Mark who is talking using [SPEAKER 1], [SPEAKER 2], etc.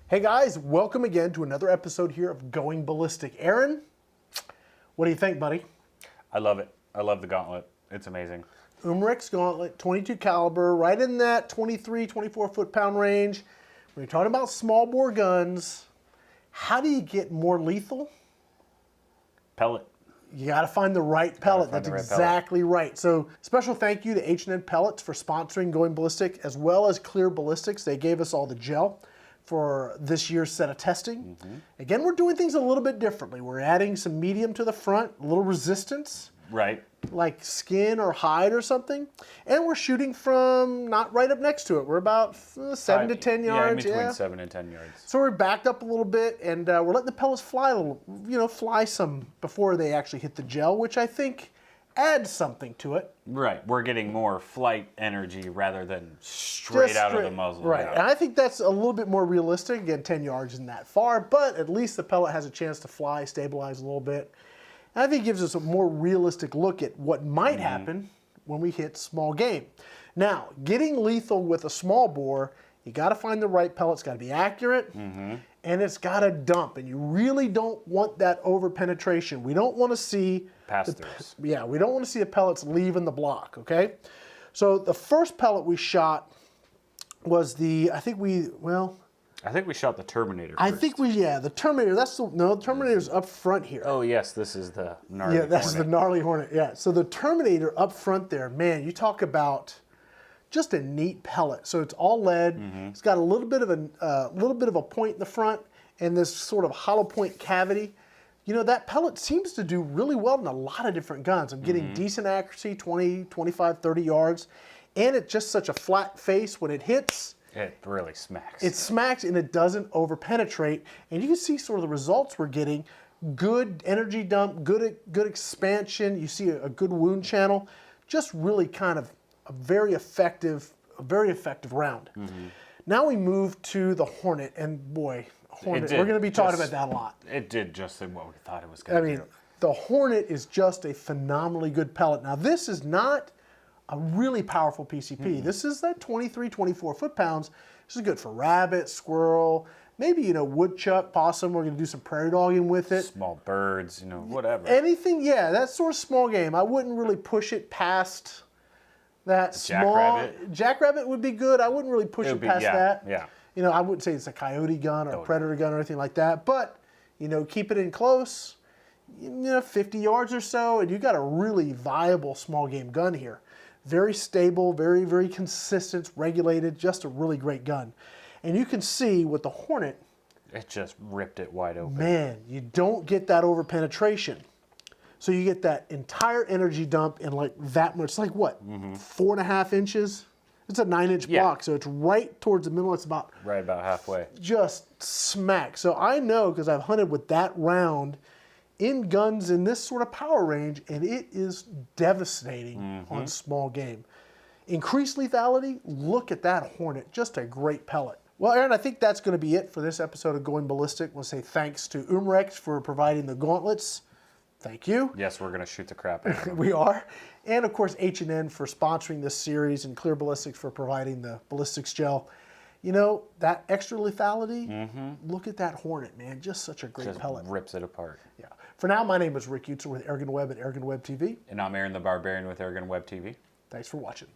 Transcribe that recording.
[SPEAKER 1] Hey guys, welcome again to another episode here of Going Ballistic. Aaron, what do you think, buddy?
[SPEAKER 2] I love it. I love the Gauntlet. It's amazing.
[SPEAKER 1] Umarex Gauntlet, 22 caliber, right in that 23, 24 foot-pound range. When you're talking about small bore guns, how do you get more lethal?
[SPEAKER 2] Pellet.
[SPEAKER 1] You got to find the right pellet. That's exactly right. So special thank you to H&N Pellets for sponsoring Going Ballistic, as well as Clear Ballistics. They gave us all the gel for this year's set of testing. Again, we're doing things a little bit differently. We're adding some medium to the front, a little resistance.
[SPEAKER 2] Right.
[SPEAKER 1] Like skin or hide or something. And we're shooting from not right up next to it. We're about 7 to 10 yards.
[SPEAKER 2] Yeah, in between 7 and 10 yards.
[SPEAKER 1] So we're backed up a little bit, and we're letting the pellets fly a little, fly some before they actually hit the gel, which I think adds something to it.
[SPEAKER 2] Right. We're getting more flight energy rather than straight out of the muzzle.
[SPEAKER 1] Right.
[SPEAKER 2] Yeah.
[SPEAKER 1] And I think that's a little bit more realistic. Again, 10 yards isn't that far, but at least the pellet has a chance to fly, stabilize a little bit. And I think it gives us a more realistic look at what might happen when we hit small game. Now, getting lethal with a small bore, you got to find the right pellet. It's got to be accurate, and it's got to dump. And you really don't want that over penetration. We don't want to see we don't want to see the pellets leaving the block. Okay, so the first pellet we shot was the I think we shot
[SPEAKER 2] the Terminator first.
[SPEAKER 1] I think the Terminator. The Terminator's up front here.
[SPEAKER 2] Oh yes, this is the gnarly Hornet.
[SPEAKER 1] That's the gnarly Hornet. Yeah, so the Terminator up front there, man, you talk about just a neat pellet. So it's all lead. It's got a little bit of a point in the front and this sort of hollow point cavity. You know, that pellet seems to do really well in a lot of different guns. I'm getting decent accuracy, 20, 25, 30 yards, and it's just such a flat face when it hits.
[SPEAKER 2] It really smacks.
[SPEAKER 1] It smacks and it doesn't over penetrate. And you can see sort of the results we're getting. Good energy dump, good expansion. You see a good wound channel. Just really kind of a very effective round. Now we move to the Hornet, and boy, Hornet, we're going to be talking about that a lot.
[SPEAKER 2] It did just what we thought it was going to do.
[SPEAKER 1] The Hornet is just a phenomenally good pellet. Now this is not a really powerful PCP. This is that 23, 24 foot-pounds. This is good for rabbit, squirrel, maybe, woodchuck, possum. We're going to do some prairie dogging with it.
[SPEAKER 2] Small birds, whatever.
[SPEAKER 1] Anything, yeah, that sort of small game. I wouldn't really push it past that small.
[SPEAKER 2] Jackrabbit?
[SPEAKER 1] Jackrabbit would be good. I wouldn't really push it past that.
[SPEAKER 2] Yeah.
[SPEAKER 1] I wouldn't say it's a coyote gun or a predator gun or anything like that, but, keep it in close, 50 yards or so, and you got a really viable small game gun here. Very stable, very, very consistent, regulated, just a really great gun. And you can see with the Hornet,
[SPEAKER 2] it just ripped it wide open.
[SPEAKER 1] Man, you don't get that over penetration. So you get that entire energy dump in like that much. It's like what, 4.5 inches? It's a 9-inch block, so it's right towards the middle. It's about
[SPEAKER 2] right about halfway.
[SPEAKER 1] Just smack. So I know because I've hunted with that round in guns in this sort of power range, and it is devastating on small game. Increased lethality, look at that Hornet, just a great pellet. Well, Aaron, I think that's going to be it for this episode of Going Ballistic. We'll say thanks to Umarex for providing the gauntlets. Thank you.
[SPEAKER 2] Yes, we're going to shoot the crap out of them.
[SPEAKER 1] We are. And of course, H&N for sponsoring this series, and Clear Ballistics for providing the ballistics gel. That extra lethality, look at that Hornet, man. Just such a great pellet.
[SPEAKER 2] Just rips it apart.
[SPEAKER 1] Yeah. For now, my name is Rick Utzer with AirgunWeb at AirgunWebTV.
[SPEAKER 2] And I'm Aaron the Barbarian with AirgunWebTV.
[SPEAKER 1] Thanks for watching.